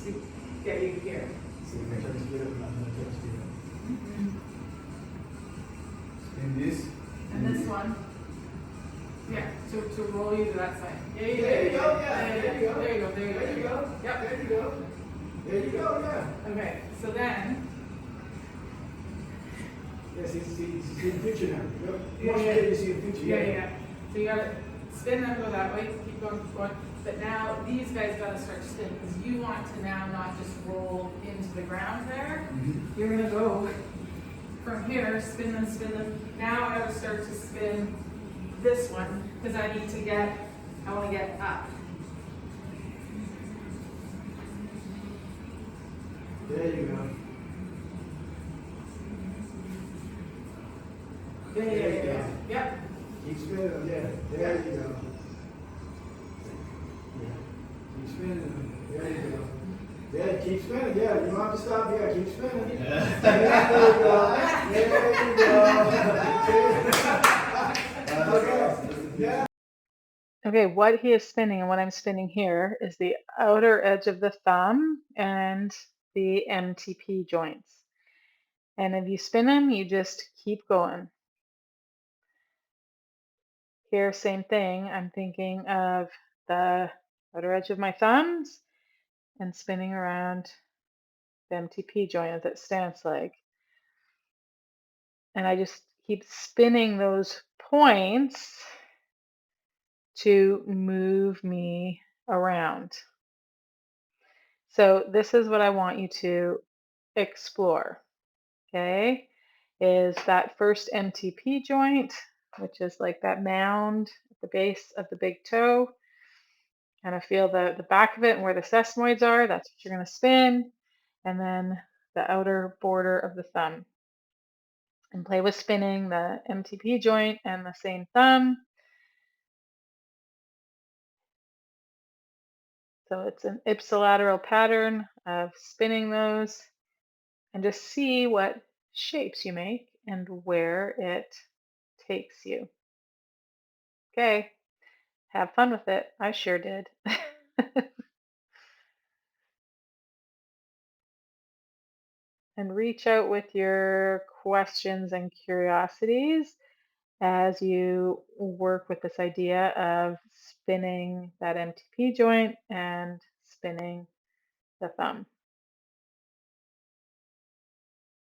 to get you here. So if I try to speed up, I'm not going to speed up. Spin this. And this one. Yeah, to roll you to that side. There you go, yeah. There you go. There you go, there you go. There you go. Yep. There you go. There you go, yeah. Okay, so then. Yes, you see the picture now. Yeah, Much better to see the picture. Yeah. So you gotta spin them, go that way, keep going. But now these guys gotta start spinning because you want to now not just roll into the ground there. Mm-hmm. You're gonna go from here, spin them. Now I gotta start to spin this one because I want to get up. There you go. Yeah. Yep. Keep spinning them, yeah. There you go. Yeah. Keep spinning them. There you go. Yeah, keep spinning, yeah. You don't have to stop, yeah, keep spinning. There you go. Okay. Yeah. Okay, what he is spinning and what I'm spinning here is the outer edge of the thumb and the MTP joints. And if you spin them, you just keep going. Here, same thing. I'm thinking of the outer edge of my thumbs and spinning around the MTP joint as it stance leg. And I just keep spinning those points to move me around. So this is what I want you to explore, okay, is that first MTP joint, which is like that mound at the base of the big toe. Kind of feel the back of it and where the sesamoids are. That's what you're going to spin. And then the outer border of the thumb. And play with spinning the MTP joint and the same thumb. So it's an ipsilateral pattern of spinning those and just see what shapes you make and where it takes you. Okay, have fun with it. I sure did. And reach out with your questions and curiosities as you work with this idea of spinning that MTP joint and spinning the thumb.